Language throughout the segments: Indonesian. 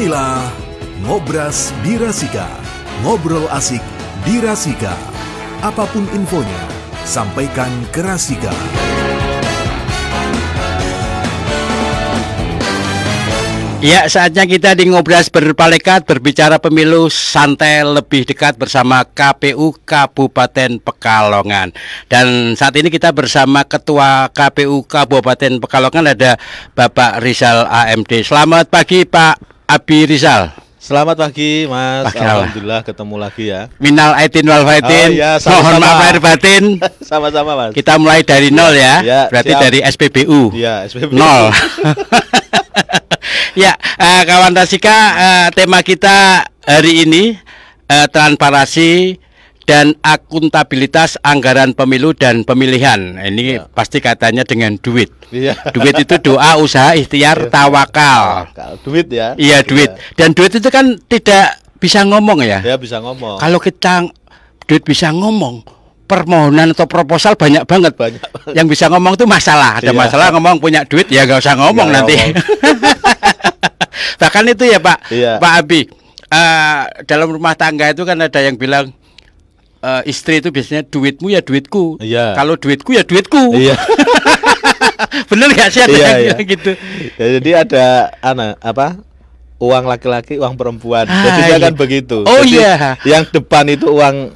Inilah Ngobras di Rasika. Ngobrol asik di Rasika. Apapun infonya, sampaikan ke Rasika. Ya, saatnya kita di Ngobras Berpalekat berbicara pemilu santai lebih dekat bersama KPU Kabupaten Pekalongan. Dan saat ini kita bersama Ketua KPU Kabupaten Pekalongan, ada Bapak Rizal AMD. Selamat pagi Pak Abi Rizal. Selamat pagi Mas, Pagi, alhamdulillah ketemu lagi ya. Minal aidin wal faidin. Oh, ya, mohon maaf lahir batin. Sama-sama Mas. Kita mulai dari nol ya, ya berarti siap. dari SPBU. Ya, SPBU. Nol. Ya, kawan Rasika, tema kita hari ini transparansi dan akuntabilitas anggaran pemilu dan pemilihan. Ini pasti katanya dengan duit. Iya. Duit itu doa, usaha, ikhtiar, tawakal. Duit ya. Iya, duit. Dan duit itu kan tidak bisa ngomong ya. Ya bisa ngomong. Kalau kita duit bisa ngomong, permohonan atau proposal banyak banget. Yang bisa ngomong itu masalah. Ada masalah ngomong, punya duit ya nggak usah ngomong nanti. Bahkan itu ya Pak, Pak Abi, dalam rumah tangga itu kan ada yang bilang istri itu biasanya duitmu ya duitku. Iya. Kalau duitku ya duitku. Iya. Bener nggak sih ada yang bilang gitu? Ya, jadi ada uang laki-laki, uang perempuan. Jadinya kan begitu. Oh jadi, iya. Yang depan itu uang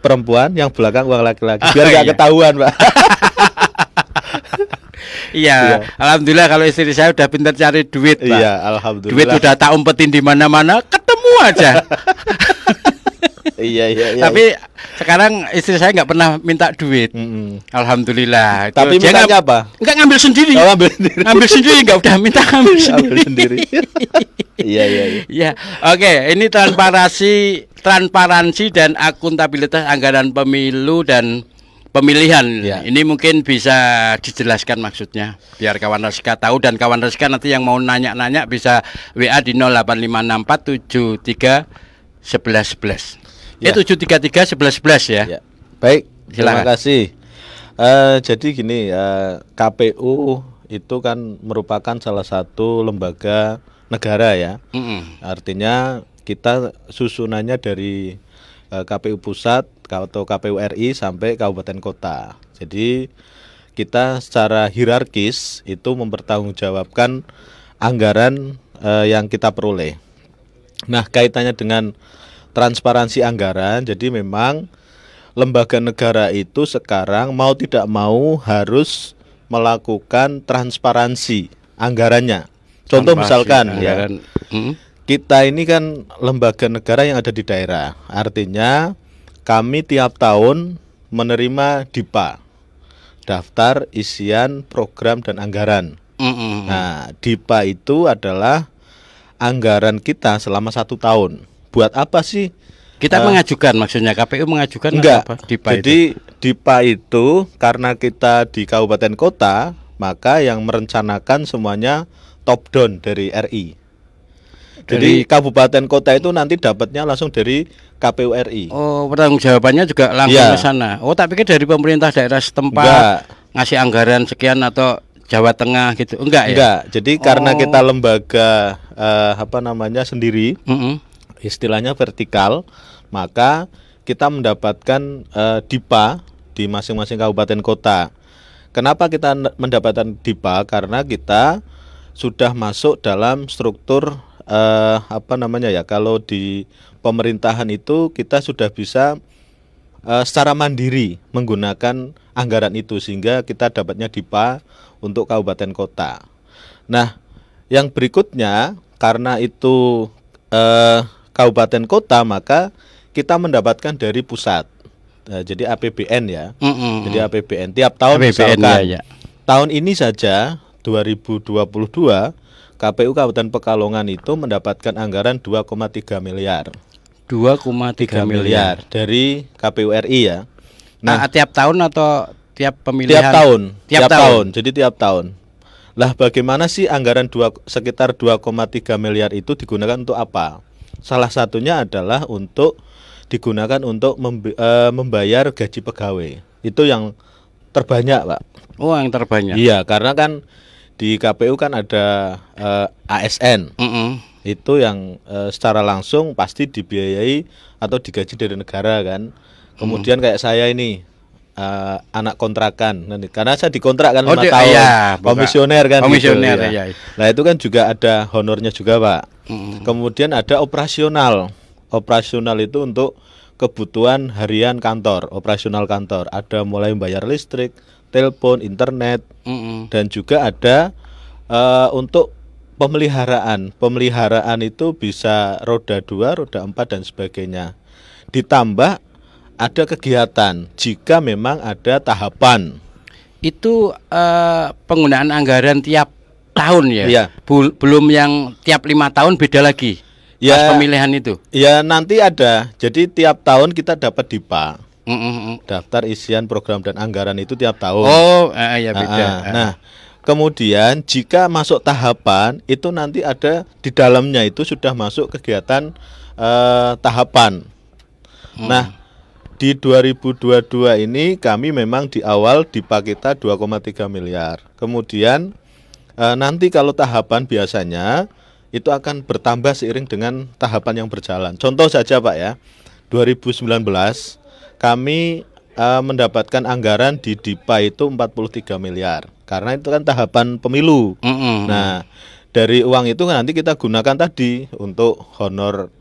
perempuan, yang belakang uang laki-laki. Biar nggak ketahuan Pak. Iya, alhamdulillah kalau istri saya udah pintar cari duit, Pak. Iya, alhamdulillah. Duit udah tak umpetin di mana-mana, ketemu aja. Iya. Tapi sekarang istri saya nggak pernah minta duit. Alhamdulillah. Tapi mintanya apa? Nggak ngambil sendiri. Oh, ngambil sendiri. Ngambil sendiri, nggak udah minta ngambil sendiri. Iya. Ya, oke. Ini transparansi dan akuntabilitas anggaran pemilu dan pemilihan. Ya. Ini mungkin bisa dijelaskan maksudnya biar kawan Rasika tahu, dan kawan Rasika nanti yang mau nanya-nanya bisa WA di 08564731111. Ya. 7331111 ya. Baik, silakan. Terima kasih. Jadi gini, KPU itu kan merupakan salah satu lembaga negara ya. Artinya kita susunannya dari KPU pusat atau KPU RI sampai kabupaten kota. Jadi kita secara hierarkis itu mempertanggungjawabkan anggaran yang kita peroleh. Nah, kaitannya dengan transparansi anggaran, jadi memang lembaga negara itu sekarang mau tidak mau harus melakukan transparansi anggarannya. Contoh misalkan anggaran. Kita ini kan lembaga negara yang ada di daerah. Artinya kami tiap tahun menerima DIPA, daftar isian program dan anggaran. Nah, DIPA itu adalah anggaran kita selama 1 tahun. Buat apa sih? Kita mengajukan, maksudnya KPU mengajukan enggak, apa? DIPA jadi itu? DIPA itu karena kita di kabupaten kota, maka yang merencanakan semuanya top down dari RI. Jadi kabupaten kota itu nanti dapatnya langsung dari KPU RI. Oh, pertanggung jawabannya juga langsung ke sana. Oh, tak pikir dari pemerintah daerah setempat ngasih anggaran sekian atau Jawa Tengah gitu. Enggak ya? Enggak. Jadi karena kita lembaga sendiri, istilahnya vertikal, maka kita mendapatkan DIPA di masing-masing kabupaten kota. Kenapa kita mendapatkan DIPA? Karena kita sudah masuk dalam struktur kalau di pemerintahan itu kita sudah bisa secara mandiri menggunakan anggaran itu, sehingga kita dapatnya DIPA untuk kabupaten kota. Nah, yang berikutnya karena itu kabupaten kota, maka kita mendapatkan dari pusat. Jadi APBN ya. Jadi APBN tiap tahun APBN, misalkan tahun ini saja 2022 KPU Kabupaten Pekalongan itu mendapatkan anggaran 2,3 miliar. 2,3 miliar dari KPU RI ya. Nah, tiap tahun atau tiap pemilihan? Tiap tahun. Jadi tiap tahun. Lah, bagaimana sih anggaran sekitar 2,3 miliar itu digunakan untuk apa? Salah satunya adalah digunakan untuk membayar gaji pegawai. Itu yang terbanyak, Pak. Oh, yang terbanyak. Iya, karena kan di KPU kan ada ASN. Itu yang secara langsung pasti dibiayai atau digaji dari negara kan. Kemudian kayak saya ini anak kontrakan, karena saya dikontrak kan 5 tahun, iya, komisioner kan, komisioner gitu, ya. Nah itu kan juga ada honornya juga Pak. Kemudian ada operasional. Operasional itu untuk kebutuhan harian kantor, operasional kantor. Ada mulai bayar listrik, telepon, internet, dan juga ada untuk pemeliharaan. Pemeliharaan itu bisa roda 2, roda 4 dan sebagainya. Ditambah ada kegiatan jika memang ada tahapan. Itu penggunaan anggaran tiap tahun ya? Iya. Belum yang tiap 5 tahun beda lagi pas pemilihan itu? Ya nanti ada. Jadi tiap tahun kita dapat DIPA. Daftar isian program dan anggaran itu tiap tahun. Oh, ya beda. Nah, kemudian jika masuk tahapan itu nanti ada di dalamnya itu sudah masuk kegiatan tahapan. Nah, di 2022 ini kami memang di awal DIPA kita 2,3 miliar. Kemudian nanti kalau tahapan biasanya itu akan bertambah seiring dengan tahapan yang berjalan. Contoh saja Pak ya, 2019 kami mendapatkan anggaran di DIPA itu 43 miliar. Karena itu kan tahapan pemilu. Nah, dari uang itu nanti kita gunakan tadi untuk honor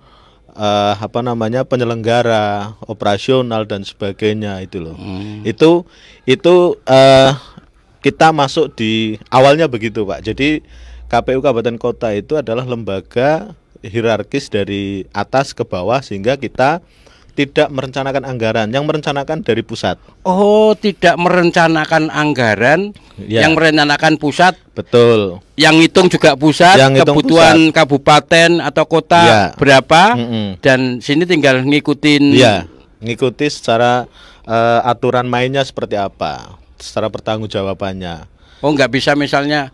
penyelenggara, operasional dan sebagainya itu loh. Itu kita masuk di awalnya begitu Pak. Jadi KPU Kabupaten Kota itu adalah lembaga hierarkis dari atas ke bawah sehingga kita tidak merencanakan anggaran, yang merencanakan dari pusat. Oh, tidak merencanakan anggaran, yang merencanakan pusat. Betul. Yang hitung juga pusat, kebutuhan pusat. Kabupaten atau kota berapa, dan sini tinggal ngikutin. Iya, ngikuti secara aturan mainnya seperti apa, secara pertanggungjawabannya. Oh, nggak bisa misalnya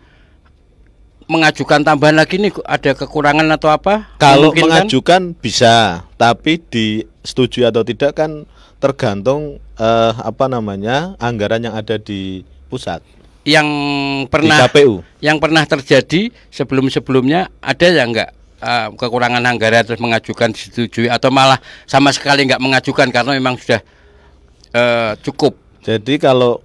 mengajukan tambahan lagi nih, ada kekurangan atau apa? Kalau mengajukan bisa, tapi disetujui atau tidak kan tergantung anggaran yang ada di pusat. Yang pernah di KPU. Yang pernah terjadi sebelum-sebelumnya ada ya enggak kekurangan anggaran terus mengajukan disetujui atau malah sama sekali enggak mengajukan karena memang sudah cukup. Jadi kalau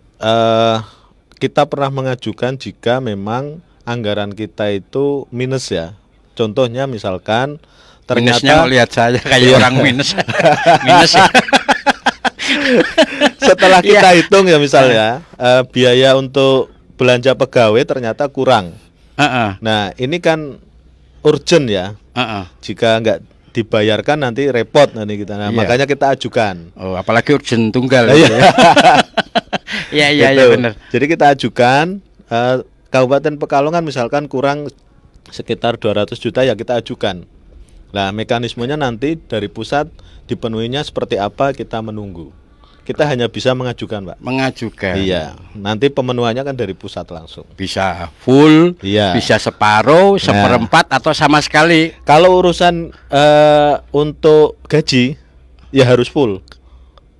kita pernah mengajukan jika memang anggaran kita itu minus ya. Contohnya misalkan ternyata minusnya lihat saya kayak orang minus. Minus ya. Setelah kita hitung ya misalnya biaya untuk belanja pegawai ternyata kurang. Nah, ini kan urgent ya. Jika enggak dibayarkan nanti repot nanti kita. Nah, makanya kita ajukan. Oh, apalagi urgent tunggal. Iya benar. Jadi kita ajukan Kabupaten Pekalongan misalkan kurang sekitar 200 juta ya kita ajukan. Nah, mekanismenya nanti dari pusat dipenuhinya seperti apa kita menunggu. Kita hanya bisa mengajukan, Pak. Mengajukan. Iya. Nanti pemenuhannya kan dari pusat langsung. Bisa full, bisa separuh, seperempat atau sama sekali. Kalau urusan untuk gaji ya harus full.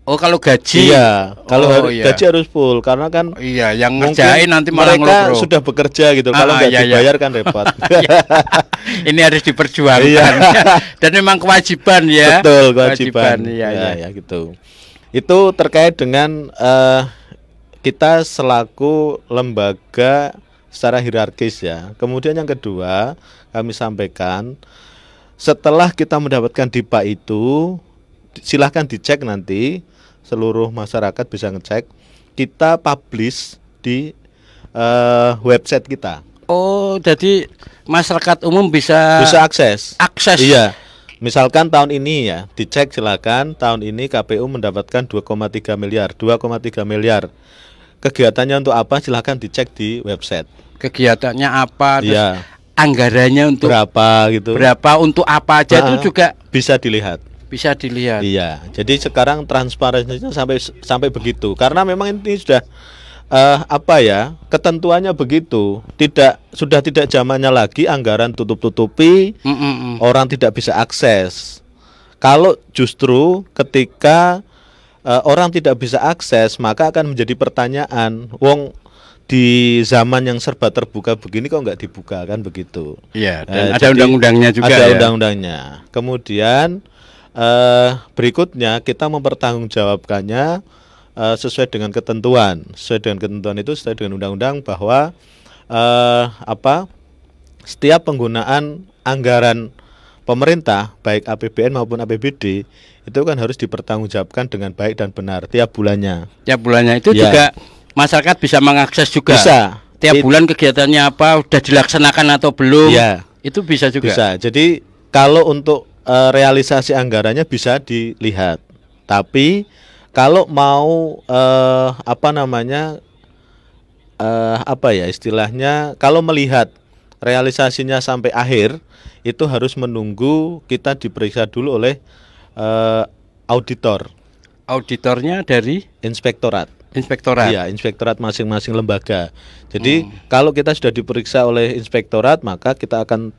Oh, kalau gaji. Iya, kalau gaji harus full karena kan yang ngerjain nanti malah mereka sudah bekerja gitu. Kalau nggak dibayar kan repot. Ini harus diperjuangkan. Dan memang kewajiban ya. Betul, kewajiban. Iya, gitu. Itu terkait dengan kita selaku lembaga secara hierarkis ya. Kemudian yang kedua, kami sampaikan setelah kita mendapatkan DIPA itu silahkan dicek nanti, seluruh masyarakat bisa ngecek, kita publish di website kita. Oh, jadi masyarakat umum bisa akses. Iya. Misalkan tahun ini ya, dicek silakan, tahun ini KPU mendapatkan 2,3 miliar. 2,3 miliar. Kegiatannya untuk apa? Silakan dicek di website. Kegiatannya apa? Terus anggarannya untuk berapa gitu. Berapa untuk apa aja itu juga bisa dilihat. Bisa dilihat. Iya. Jadi sekarang transparansinya sampai begitu. Karena memang ini sudah ketentuannya begitu, sudah tidak zamannya lagi anggaran tutup-tutupi, orang tidak bisa akses. Kalau justru ketika orang tidak bisa akses, maka akan menjadi pertanyaan, wong di zaman yang serba terbuka begini kok nggak dibuka, kan begitu. Iya, dan ada undang-undangnya juga. Ada ya? undang-undangnya. Kemudian berikutnya kita mempertanggungjawabkannya sesuai dengan ketentuan. Sesuai dengan ketentuan itu sesuai dengan undang-undang bahwa setiap penggunaan anggaran pemerintah baik APBN maupun APBD itu kan harus dipertanggungjawabkan dengan baik dan benar tiap bulannya. Tiap bulannya itu Ya. juga masyarakat bisa mengakses juga. Bisa. Tiap bulan kegiatannya apa, udah dilaksanakan atau belum? Ya. Itu bisa juga. Bisa. Jadi kalau untuk realisasi anggarannya bisa dilihat. Tapi kalau mau istilahnya kalau melihat realisasinya sampai akhir itu harus menunggu kita diperiksa dulu oleh auditor. Auditornya dari Inspektorat. inspektorat. Iya, inspektorat masing-masing lembaga. Jadi kalau kita sudah diperiksa oleh inspektorat, maka kita akan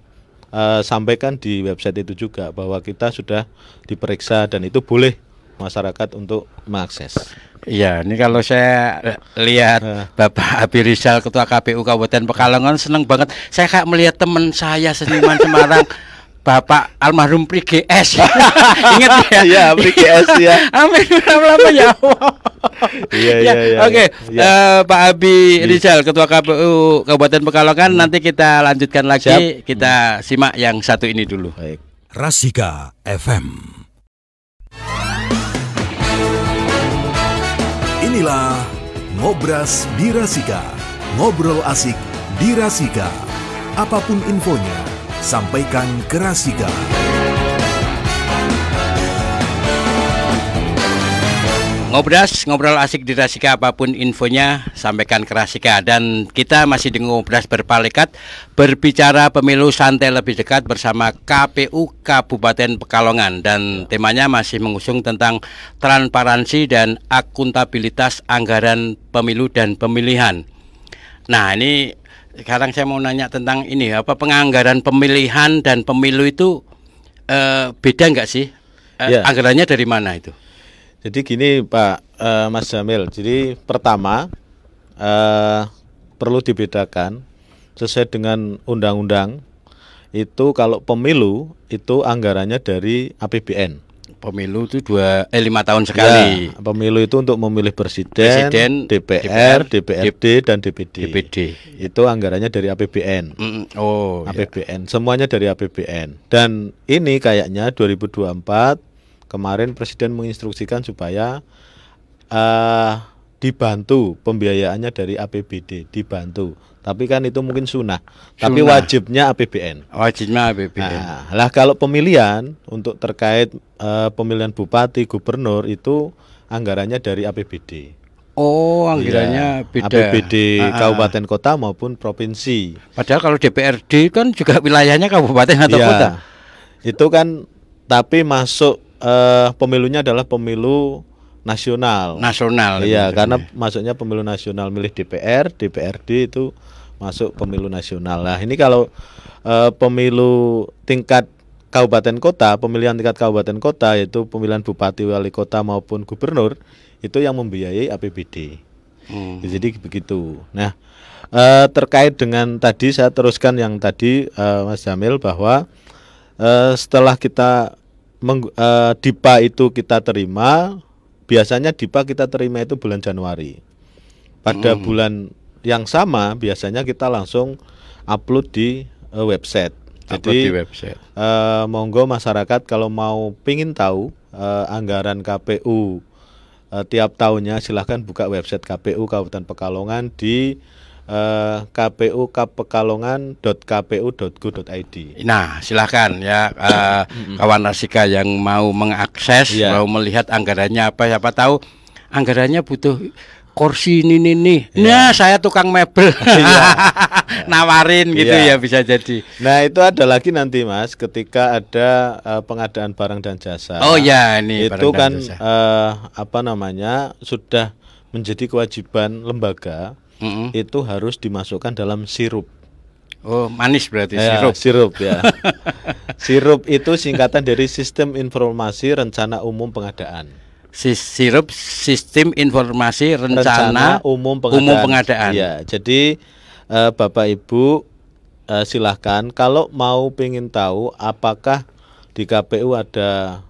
sampaikan di website itu juga bahwa kita sudah diperiksa dan itu boleh masyarakat untuk mengakses. Iya, ini kalau saya lihat Bapak Abi Rizal, Ketua KPU Kabupaten Pekalongan, senang banget. Saya kayak melihat teman saya seniman Semarang, Bapak almarhum Pri GS. Ingat ya? Iya, Pri GS ya. Amin, lama-lama ya Allah. Iya. Oke, Pak Abi Rizal, Ketua KPU Kabupaten Pekalongan, nanti kita lanjutkan lagi. Siap. Kita simak yang satu ini dulu. Baik. Rasika FM. Inilah Ngobras di Rasika. Ngobrol asik di Rasika. Apapun infonya, sampaikan ke Rasika. Ngobrol asik di Rasika, apapun infonya sampaikan ke Rasika. Dan kita masih di Ngobras berpalekat, berbicara pemilu santai lebih dekat bersama KPU Kabupaten Pekalongan. Dan temanya masih mengusung tentang transparansi dan akuntabilitas anggaran pemilu dan pemilihan. Nah, ini sekarang saya mau nanya tentang ini, penganggaran pemilihan dan pemilu itu beda nggak sih? Anggarannya dari mana itu? Jadi gini Pak Mas Jamil, jadi pertama perlu dibedakan sesuai dengan undang-undang itu kalau pemilu itu anggarannya dari APBN. Pemilu itu 5 tahun sekali. Ya, pemilu itu untuk memilih presiden, DPR, DPRD dan DPD. Itu anggarannya dari APBN. APBN, semuanya dari APBN. Dan ini kayaknya 2024 kemarin Presiden menginstruksikan supaya dibantu pembiayaannya dari APBD, dibantu. Tapi kan itu mungkin sunnah. Tapi wajibnya APBN. Wajibnya APBN. Nah, kalau pemilihan untuk terkait pemilihan bupati, gubernur itu anggarannya dari APBD. Oh, anggarannya beda. APBD kabupaten kota maupun provinsi. Padahal kalau DPRD kan juga wilayahnya kabupaten atau kota. Itu kan tapi masuk pemilunya adalah pemilu nasional. Iya, karena masuknya pemilu nasional, milih DPR, DPRD itu masuk pemilu nasional. Nah, ini kalau pemilu tingkat kabupaten kota, pemilihan tingkat kabupaten kota yaitu pemilihan bupati, wali kota maupun gubernur itu yang membiayai APBD. Jadi begitu. Nah, terkait dengan tadi saya teruskan yang tadi Mas Jamil bahwa setelah kita DIPA itu kita terima, biasanya DIPA kita terima itu bulan Januari. Pada bulan yang sama biasanya kita langsung upload di website. Jadi monggo masyarakat kalau mau pingin tahu anggaran KPU tiap tahunnya silahkan buka website KPU Kabupaten Pekalongan di kpukapekalongan.kpu.go.id. Nah, silahkan ya kawan Rasika yang mau mengakses, mau melihat anggarannya apa, siapa tahu anggarannya butuh kursi ini. Nah, saya tukang mebel. Nawarin gitu ya bisa jadi. Nah, itu ada lagi nanti Mas ketika ada pengadaan barang dan jasa. Oh ya, ini itu kan sudah menjadi kewajiban lembaga. Itu harus dimasukkan dalam sirup. Oh, manis berarti sirup ya. Sirup itu singkatan dari Sistem Informasi Rencana Umum Pengadaan. Sirup Sistem Informasi Rencana Umum Pengadaan. Ya, jadi Bapak Ibu silahkan kalau mau pengen tahu apakah di KPU ada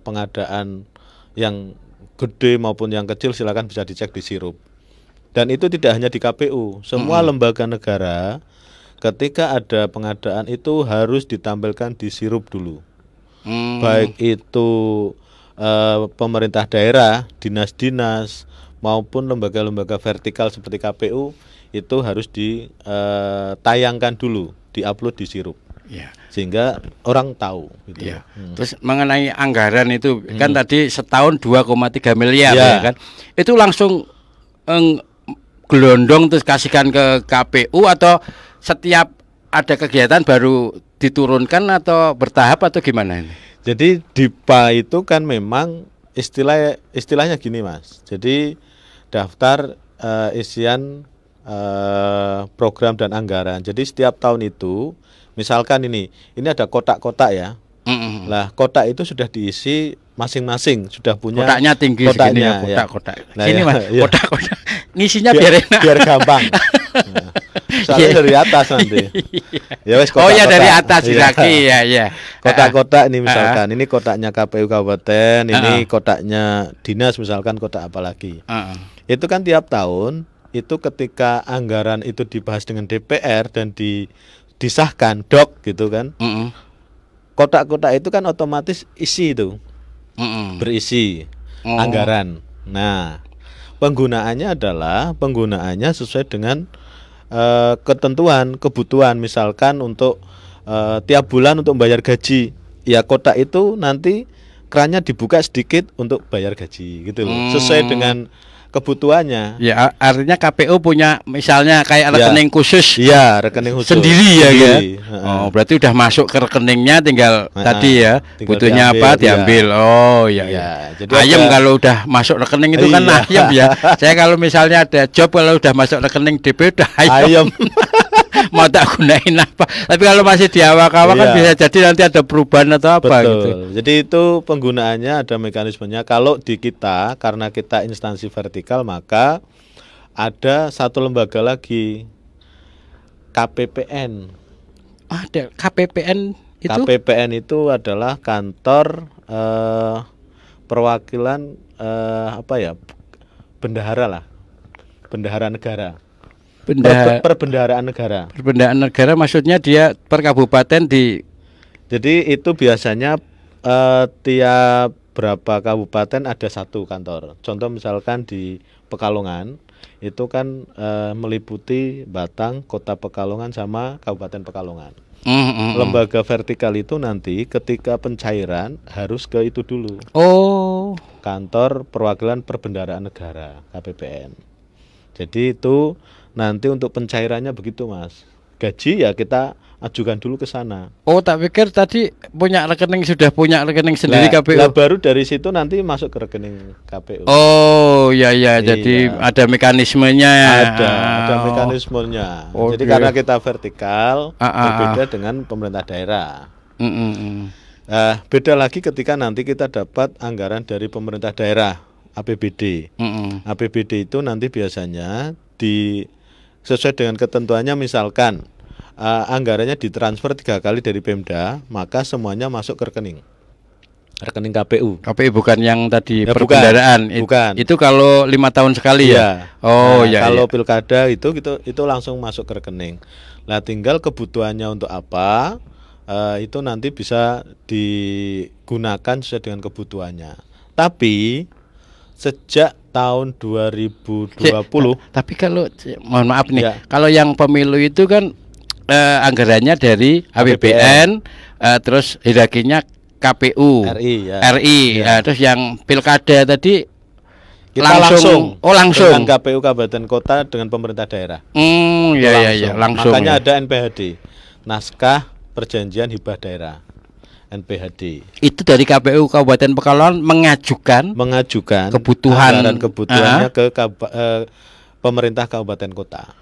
pengadaan yang gede maupun yang kecil, silahkan bisa dicek di Sirup. Dan itu tidak hanya di KPU, semua lembaga negara ketika ada pengadaan itu harus ditampilkan di Sirup dulu. Baik itu pemerintah daerah, dinas-dinas maupun lembaga-lembaga vertikal seperti KPU itu harus ditayangkan dulu, diupload di Sirup, sehingga orang tahu. Gitu. Terus mengenai anggaran itu kan tadi setahun 2,3 miliar ya kan, itu langsung gelondong terus kasihkan ke KPU atau setiap ada kegiatan baru diturunkan atau bertahap atau gimana ini? Jadi DIPA itu kan memang istilahnya gini Mas. Jadi daftar isian program dan anggaran. Jadi setiap tahun itu, misalkan ini ada kotak-kotak ya. Lah kotak itu sudah diisi masing-masing, sudah punya kotaknya tinggi kotaknya, segini ya, kotak-kotak. Nah, ini Mas, kotak-kotak. Ngisinya biar enak. Biar gampang. Soalnya dari atas nanti. Ya wes kotak-kotak. Oh ya dari atas kaki ya. Kotak-kotak ini misalkan, ini kotaknya KPU kabupaten, ini kotaknya dinas misalkan kotak apa lagi. Itu kan tiap tahun itu ketika anggaran itu dibahas dengan DPR dan disahkan dok gitu kan. Kotak-kotak itu kan otomatis isi itu. Berisi anggaran. Nah, penggunaannya sesuai dengan ketentuan kebutuhan, misalkan untuk tiap bulan untuk bayar gaji, ya kotak itu nanti kerannya dibuka sedikit untuk bayar gaji gitu loh, sesuai dengan kebutuhannya. Ya, artinya KPU punya misalnya kayak rekening khusus. Iya, rekening khusus sendiri ya kan. Oh, berarti udah masuk ke rekeningnya, tinggal tadi ya, butuhnya apa diambil. Oh iya. Jadi ayam kalau udah masuk rekening itu kan ayam ya. Saya kalau misalnya ada job kalau udah masuk rekening DP udah ayam. Mau tak gunain apa? Tapi kalau masih di awak-awak kan bisa jadi nanti ada perubahan atau apa. Betul. Gitu. Jadi itu penggunaannya ada mekanismenya. Kalau di kita, karena kita instansi vertikal, maka ada satu lembaga lagi, KPPN. Ada KPPN itu? KPPN itu adalah kantor perwakilan bendahara lah, bendahara negara. Perbendaharaan negara. Perbendaharaan negara maksudnya dia per kabupaten di. Jadi itu biasanya tiap berapa kabupaten ada satu kantor. Contoh misalkan di Pekalongan itu kan meliputi Batang, Kota Pekalongan sama Kabupaten Pekalongan. Lembaga vertikal itu nanti ketika pencairan harus ke itu dulu. Oh. Kantor perwakilan perbendaharaan negara, KPPN. Jadi itu nanti untuk pencairannya begitu Mas. Gaji ya kita ajukan dulu ke sana. Oh, tak pikir tadi sudah punya rekening sendiri KPU. Lah baru dari situ nanti masuk ke rekening KPU. Oh, iya. Jadi ada mekanismenya. Ada mekanismenya. Jadi karena kita vertikal berbeda dengan pemerintah daerah. Beda lagi ketika nanti kita dapat anggaran dari pemerintah daerah, APBD. APBD itu nanti biasanya sesuai dengan ketentuannya, misalkan anggarannya ditransfer 3 kali dari Pemda, maka semuanya masuk ke rekening KPU. KPU bukan yang tadi perbendaharaan. Bukan. Itu kalau 5 tahun sekali ya. Oh ya. Kalau pilkada itu langsung masuk ke rekening. Nah, tinggal kebutuhannya untuk apa, itu nanti bisa digunakan sesuai dengan kebutuhannya. Tapi sejak tahun 2020. Tapi kalau mohon maaf nih, kalau yang pemilu itu kan anggarannya dari APBN, terus hierarkinya KPU, RI. Terus yang pilkada tadi kita langsung dengan KPU kabupaten kota dengan pemerintah daerah. Langsung. Makanya ada NPHD, naskah perjanjian hibah daerah. NPHD. Itu dari KPU Kabupaten Pekalongan mengajukan kebutuhannya ke pemerintah kabupaten kota.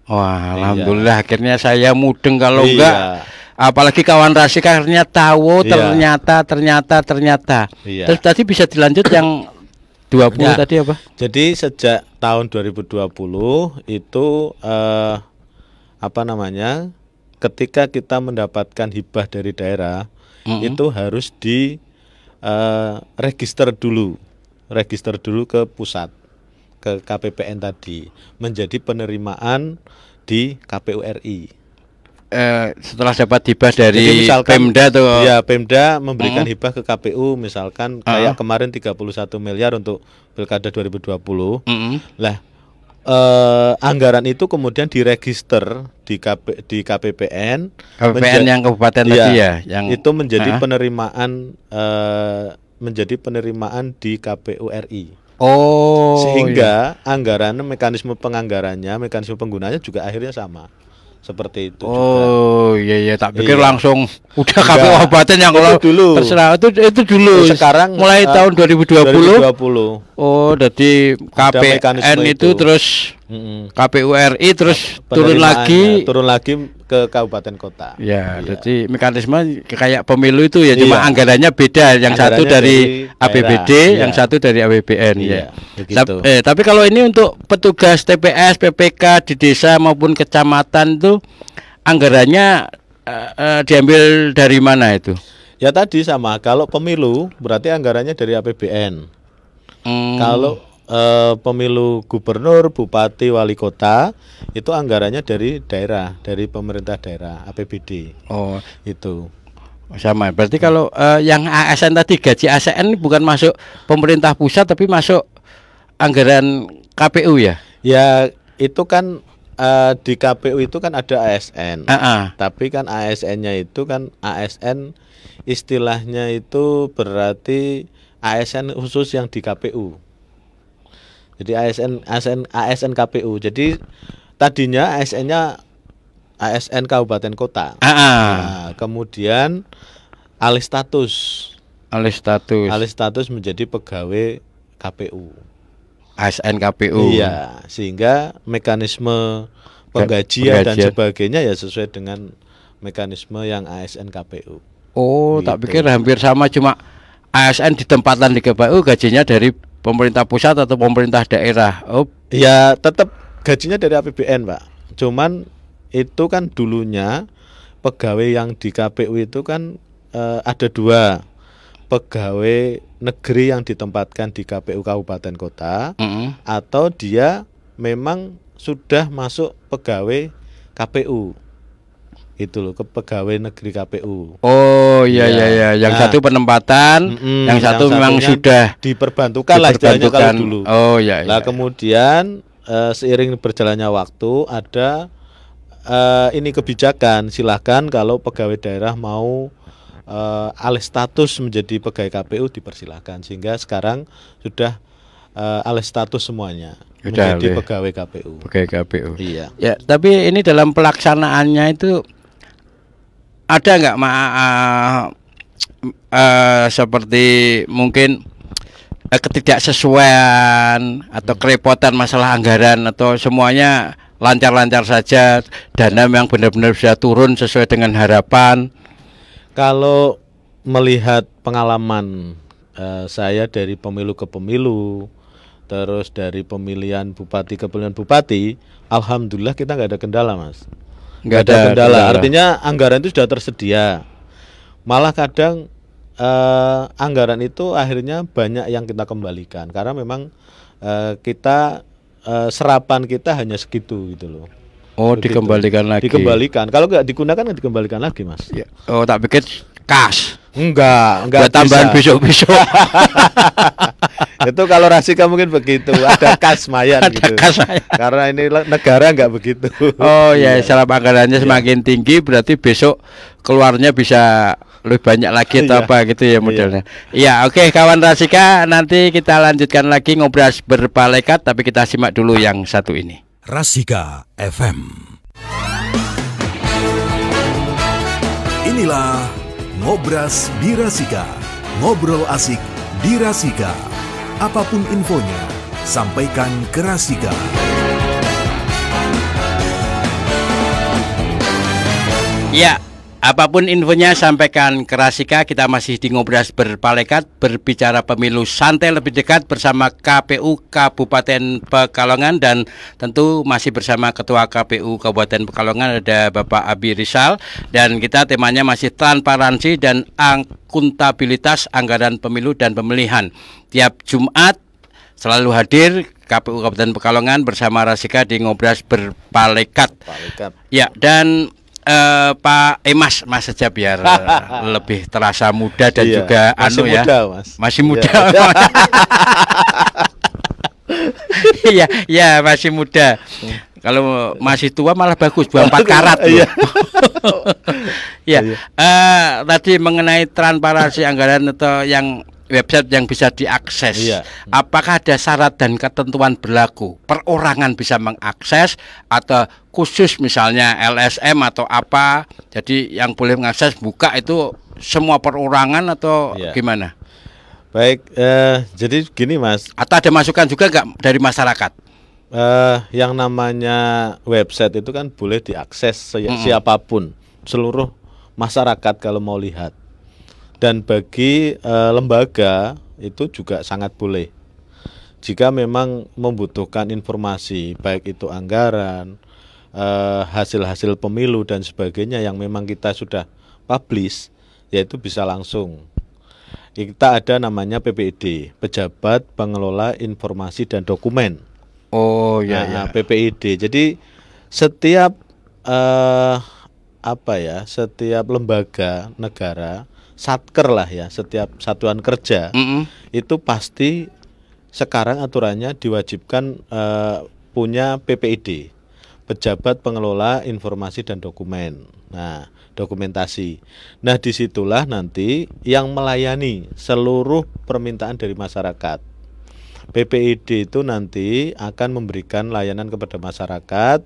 Wah, alhamdulillah akhirnya saya mudeng, kalau enggak apalagi kawan Rasika akhirnya tahu ternyata. Terus tadi bisa dilanjut yang 20 tadi apa? Jadi sejak tahun 2020 itu ketika kita mendapatkan hibah dari daerah itu harus di register dulu ke pusat, ke KPPN tadi, menjadi penerimaan di KPU RI. Setelah dapat hibah dari Pemda tuh. Ya, Pemda memberikan hibah ke KPU misalkan kayak kemarin 31 miliar untuk Pilkada 2020. Lah, anggaran itu kemudian diregister di KPPN yang kabupaten tadi ya, yang itu menjadi penerimaan di KPU RI. Sehingga anggaran, mekanisme penganggarannya, mekanisme penggunaannya juga akhirnya sama. Seperti itu juga. Iya, tak pikir langsung udah KPU kabupaten yang kalau dulu. Terserah itu dulu. Sekarang mulai tahun 2020. Jadi KPN itu terus KPU RI terus turun lagi ke kabupaten kota. Ya, jadi mekanisme kayak pemilu itu ya, cuma anggarannya beda, yang satu dari APBD, yang satu dari APBN ya. Tapi kalau ini untuk petugas TPS, PPK di desa maupun kecamatan itu anggarannya diambil dari mana itu? Ya tadi sama, kalau pemilu berarti anggarannya dari APBN. Kalau pemilu gubernur, bupati, wali kota itu anggarannya dari daerah, dari pemerintah daerah, APBD. Itu sama. Berarti kalau yang ASN tadi, gaji ASN bukan masuk pemerintah pusat tapi masuk anggaran KPU ya? Ya itu kan di KPU itu kan ada ASN. Tapi kan ASN-nya itu kan ASN istilahnya itu berarti ASN khusus yang di KPU. Jadi ASN KPU. Jadi tadinya ASN-nya ASN Kabupaten Kota. Nah, kemudian alih status menjadi pegawai KPU. ASN KPU. Iya, sehingga mekanisme penggajian dan sebagainya ya sesuai dengan mekanisme yang ASN KPU. Tak pikir hampir sama, cuma ASN ditempatkan di KPU, gajinya dari pemerintah pusat atau pemerintah daerah. Ya tetap gajinya dari APBN, Pak. Cuman itu kan dulunya pegawai yang di KPU itu kan ada dua, pegawai negeri yang ditempatkan di KPU kabupaten kota, atau dia memang sudah masuk pegawai KPU. Itu loh, ke pegawai negeri KPU. Iya. Yang satu penempatan, yang satu memang sudah diperbantukan lah istilahnya kalau dulu. Nah, kemudian seiring berjalannya waktu ada ini kebijakan, silahkan kalau pegawai daerah mau alih status menjadi pegawai KPU dipersilahkan, sehingga sekarang sudah alih status semuanya menjadi pegawai KPU. Iya. Ya, tapi ini dalam pelaksanaannya itu ada nggak seperti mungkin ketidaksesuaian atau kerepotan masalah anggaran, atau semuanya lancar-lancar saja, dana yang benar-benar bisa turun sesuai dengan harapan? Kalau melihat pengalaman saya dari pemilu ke pemilu, terus dari pemilihan bupati ke pemilihan bupati, alhamdulillah kita nggak ada kendala, Mas. Nggak ada kendala. Artinya anggaran itu sudah tersedia. Malah kadang anggaran itu akhirnya banyak yang kita kembalikan karena memang kita serapan kita hanya segitu gitu loh. Dikembalikan lagi. Dikembalikan. Kalau nggak digunakan dikembalikan lagi, Mas. Ya. Tak pikir kas. Enggak buat tambahan besok-besok. Itu kalau Rasika mungkin begitu, ada kas mayan gitu. Karena ini negara enggak begitu. Secara anggarannya semakin tinggi berarti besok keluarnya bisa lebih banyak lagi atau apa gitu ya modelnya. Iya, oke kawan Rasika, nanti kita lanjutkan lagi ngobrol berpalekat, tapi kita simak dulu yang satu ini. Rasika FM. Inilah Ngobras di Rasika. Ngobrol asik di Rasika. Apapun infonya, sampaikan ke Rasika. Ya, apapun infonya sampaikan ke Rasika. Kita masih di Ngobras Berpalekat, berbicara pemilu santai lebih dekat bersama KPU Kabupaten Pekalongan, dan tentu masih bersama Ketua KPU Kabupaten Pekalongan ada Bapak Abi Rizal, dan kita temanya masih transparansi dan akuntabilitas anggaran pemilu dan pemilihan. Tiap Jumat selalu hadir KPU Kabupaten Pekalongan bersama Rasika di Ngobras Berpalekat. Ya, dan Pak Mas saja biar lebih terasa muda dan juga masih anu muda, ya. Mas. Masih muda. Iya, ya masih muda. Kalau masih tua malah bagus, 24 karat loh. Ya, tadi mengenai transparansi anggaran atau yang website yang bisa diakses. Apakah ada syarat dan ketentuan berlaku? Perorangan bisa mengakses atau khusus misalnya LSM atau apa? Jadi yang boleh mengakses buka itu semua perorangan atau gimana? Baik, jadi gini Mas. Atau ada masukan juga nggak dari masyarakat? Yang namanya website itu kan boleh diakses siapapun, seluruh masyarakat kalau mau lihat. Dan bagi lembaga itu juga sangat boleh. Jika memang membutuhkan informasi, baik itu anggaran, hasil-hasil pemilu dan sebagainya yang memang kita sudah publish, yaitu bisa langsung. Kita ada namanya PPID, Pejabat Pengelola Informasi dan Dokumen. Oh ya, PPID. Jadi setiap setiap lembaga negara, satker lah ya, setiap satuan kerja itu pasti sekarang aturannya diwajibkan punya PPID, Pejabat Pengelola Informasi dan Dokumen. Nah, dokumentasi. Nah, disitulah nanti yang melayani seluruh permintaan dari masyarakat. PPID itu nanti akan memberikan layanan kepada masyarakat,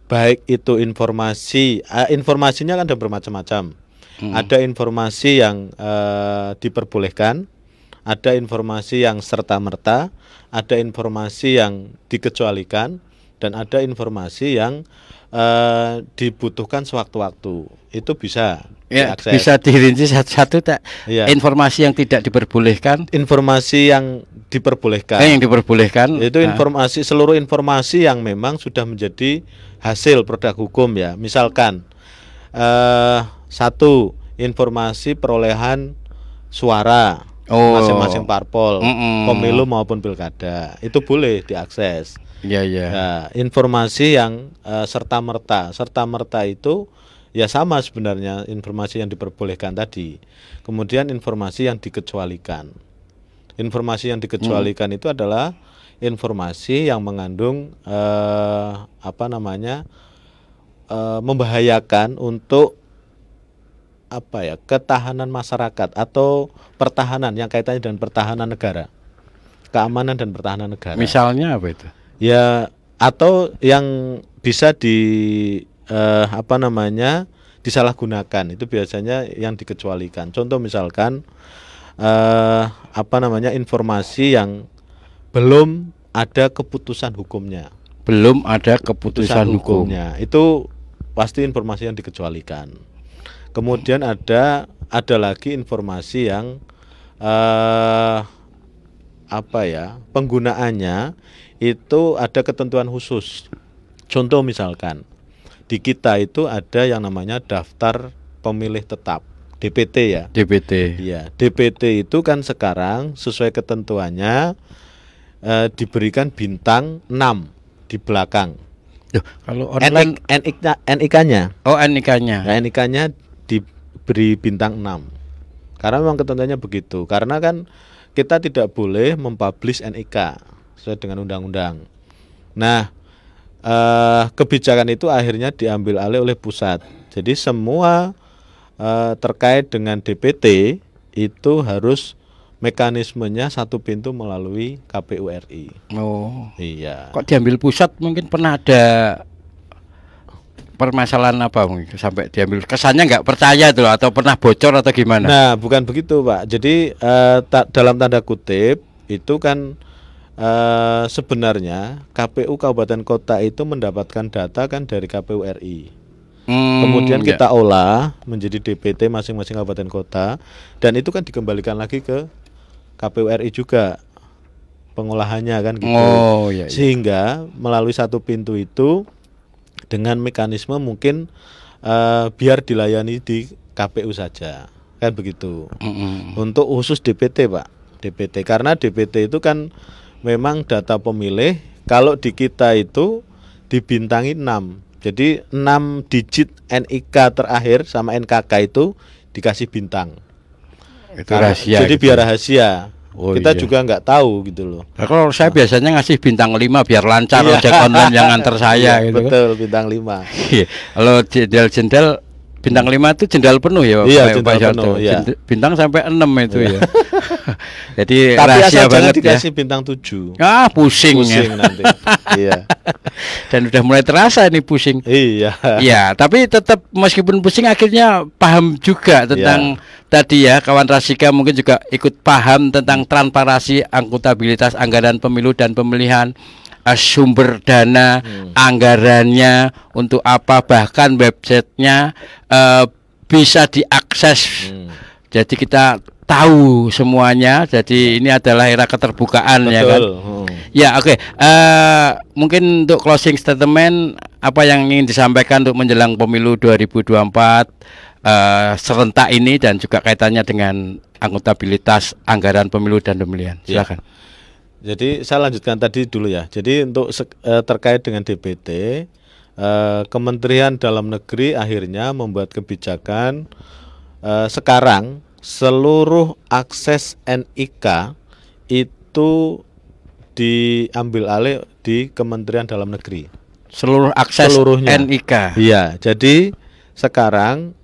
baik itu informasinya kan ada bermacam-macam. Ada informasi yang diperbolehkan, ada informasi yang serta-merta, ada informasi yang dikecualikan, dan ada informasi yang dibutuhkan sewaktu-waktu. Itu bisa diakses. Bisa dirinci satu-satu tak? Informasi yang tidak diperbolehkan. Informasi yang diperbolehkan. Yang diperbolehkan. Itu informasi, seluruh informasi yang memang sudah menjadi hasil produk hukum ya. Misalkan satu, informasi perolehan suara masing-masing parpol, pemilu maupun pilkada, itu boleh diakses. Nah, informasi yang serta-merta itu ya sama sebenarnya informasi yang diperbolehkan tadi. Kemudian informasi yang dikecualikan. Informasi yang dikecualikan itu adalah informasi yang mengandung membahayakan untuk ketahanan masyarakat atau pertahanan, yang kaitannya dengan pertahanan negara, keamanan dan pertahanan negara. Misalnya apa itu? Ya, atau yang bisa disalahgunakan, itu biasanya yang dikecualikan. Contoh misalkan informasi yang belum ada keputusan hukumnya. Belum ada keputusan hukumnya. Itu pasti informasi yang dikecualikan. Kemudian ada lagi informasi yang penggunaannya itu ada ketentuan khusus. Contoh misalkan di kita itu ada yang namanya daftar pemilih tetap, DPT ya. DPT. Iya, DPT itu kan sekarang sesuai ketentuannya diberikan bintang 6 di belakang. Kalau online NIK-nya. Oh, NIK-nya. Nah, NIK-nya diberi bintang 6. Karena memang ketentuannya begitu. Karena kan kita tidak boleh mempublish NIK sesuai dengan undang-undang. Nah, kebijakan itu akhirnya diambil alih oleh pusat. Jadi semua terkait dengan DPT itu harus mekanismenya satu pintu melalui KPU RI. Oh. Iya. Kok diambil pusat? Mungkin pernah ada permasalahan apa mungkin sampai diambil, kesannya nggak percaya tuh atau pernah bocor atau gimana? Nah, bukan begitu Pak. Jadi dalam tanda kutip itu kan sebenarnya KPU Kabupaten Kota itu mendapatkan data kan dari KPU RI. Kemudian kita olah menjadi DPT masing-masing kabupaten kota, dan itu kan dikembalikan lagi ke KPU RI juga pengolahannya kan gitu. Sehingga melalui satu pintu itu dengan mekanisme mungkin biar dilayani di KPU saja kan begitu. Untuk khusus DPT Pak, DPT karena DPT itu kan memang data pemilih, kalau di kita itu dibintangi 6. Jadi 6 digit NIK terakhir sama NKK itu dikasih bintang. Itu rahasia. Jadi gitu. Biar rahasia. Kita juga nggak tahu gitu loh. Nah, kalau saya biasanya ngasih bintang 5 biar lancar ojek online yang antar saya gitu. Betul, bintang 5. Kalau jendel-jendel bintang 5 itu jendel penuh ya, Pak penuh, ya. Bintang sampai 6 itu ya. Jadi tapi rahasia banget dikasih bintang 7. Pusing ya. Nanti. Iya. Dan udah mulai terasa ini pusing. Iya. Iya, tapi tetap meskipun pusing akhirnya paham juga tentang tadi ya, kawan Rasika mungkin juga ikut paham tentang transparansi, akuntabilitas anggaran pemilu dan pemilihan, sumber dana, anggarannya untuk apa, bahkan websitenya bisa diakses. Jadi kita tahu semuanya. Jadi ini adalah era keterbukaan. Betul. Ya kan. Ya oke. Mungkin untuk closing statement apa yang ingin disampaikan untuk menjelang pemilu 2024 serentak ini dan juga kaitannya dengan akuntabilitas anggaran pemilu dan pemilihan. Silakan. Jadi saya lanjutkan tadi dulu ya. Jadi untuk terkait dengan DPT, Kementerian Dalam Negeri akhirnya membuat kebijakan sekarang seluruh akses NIK itu diambil alih di Kementerian Dalam Negeri. Seluruh akses seluruhnya. NIK. Iya, jadi sekarang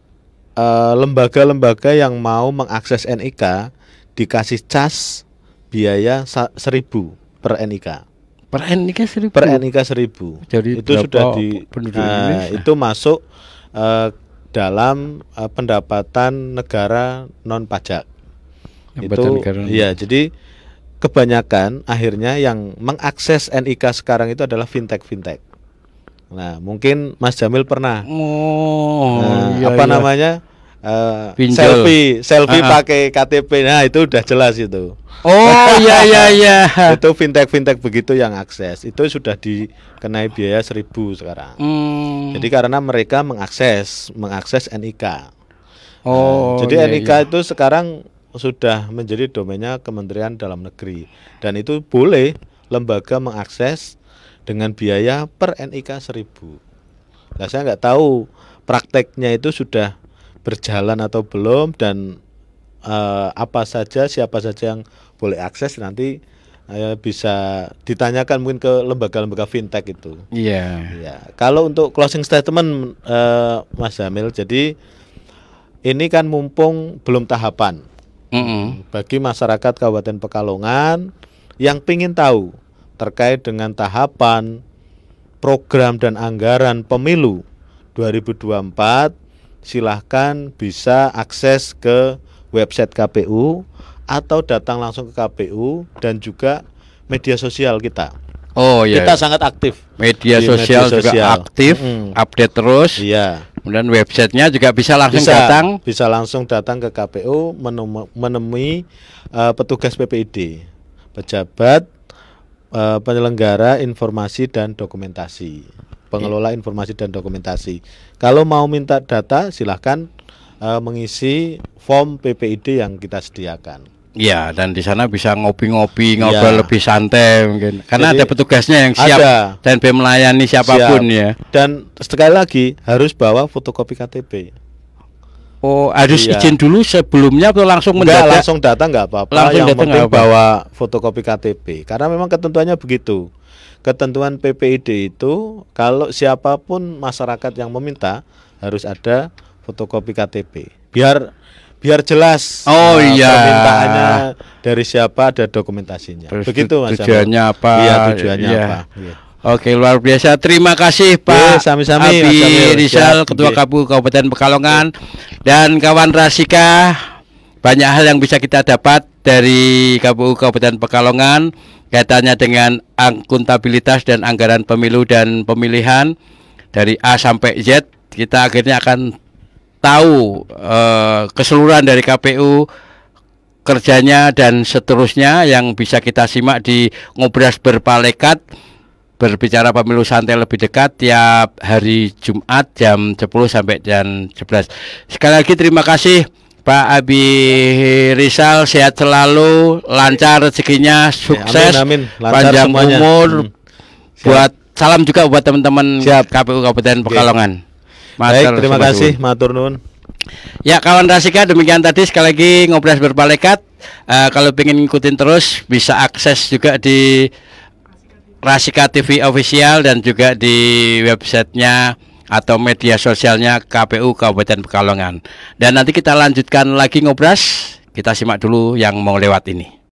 lembaga-lembaga yang mau mengakses NIK dikasih cas biaya 1.000 per NIK. Per NIK 1.000. Per NIK 1.000. Jadi itu sudah itu masuk dalam pendapatan negara non pajak. Itu iya, jadi kebanyakan akhirnya yang mengakses NIK sekarang itu adalah fintech. Nah, mungkin Mas Jamil pernah namanya selfie pakai KTP. Nah, itu udah jelas itu. Iya. Itu fintech begitu yang akses. Itu sudah dikenai biaya 1.000 sekarang. Jadi karena mereka mengakses NIK. Jadi NIK itu sekarang sudah menjadi domainnya Kementerian Dalam Negeri, dan itu boleh lembaga mengakses dengan biaya per NIK 1.000. Nah, saya nggak tahu prakteknya itu sudah berjalan atau belum, dan siapa saja yang boleh akses nanti bisa ditanyakan mungkin ke lembaga-lembaga fintech itu. Iya. Ya. Kalau untuk closing statement Mas Jamil, jadi ini kan mumpung belum tahapan. Bagi masyarakat Kabupaten Pekalongan yang ingin tahu terkait dengan tahapan, program dan anggaran pemilu 2024, silahkan bisa akses ke website KPU atau datang langsung ke KPU, dan juga media sosial kita. Kita sangat aktif. Media sosial juga aktif, update terus. Iya. Kemudian websitenya juga bisa langsung datang ke KPU, menemui petugas PPID, pejabat penyelenggara informasi dan dokumentasi, pengelola informasi dan dokumentasi. Kalau mau minta data, silahkan mengisi form PPID yang kita sediakan. Iya, dan di sana bisa ngopi-ngopi, ngobrol lebih santai mungkin. Karena ada petugasnya yang siap dan melayani siapapun ya. Dan sekali lagi harus bawa fotokopi KTP. Harus izin dulu sebelumnya atau langsung mendadak? Langsung datang nggak apa-apa. Yang penting bawa fotokopi KTP. Karena memang ketentuannya begitu. Ketentuan PPID itu kalau siapapun masyarakat yang meminta harus ada fotokopi KTP. Biar jelas permintaannya dari siapa, ada dokumentasinya. Begitu Mas. Tujuannya apa? Iya, tujuannya apa. Iya. Oke, luar biasa. Terima kasih Pak sami-sami, Abi Rizal, Ketua KPU Kabupaten Pekalongan, dan kawan Rasika. Banyak hal yang bisa kita dapat dari KPU Kabupaten Pekalongan kaitannya dengan akuntabilitas dan anggaran pemilu dan pemilihan dari A sampai Z. kita akhirnya akan tahu keseluruhan dari KPU, kerjanya dan seterusnya yang bisa kita simak di Ngobras Berpalekat berbicara pemilu santai lebih dekat tiap hari Jumat jam 10 sampai jam 11. Sekali lagi terima kasih Pak Abi Rizal, sehat selalu, lancar rezekinya, sukses, amin. Panjang semuanya. Umur. Buat salam juga buat teman-teman KPU Kabupaten Pekalongan. Baik, terima kasih, matur nuwun. Ya kawan Rasika, demikian tadi sekali lagi Ngobras Berpalekat. Kalau pengen ngikutin terus bisa akses juga di Rasika TV Official dan juga di websitenya atau media sosialnya KPU Kabupaten Pekalongan. Dan nanti kita lanjutkan lagi ngobras. Kita simak dulu yang mau lewat ini.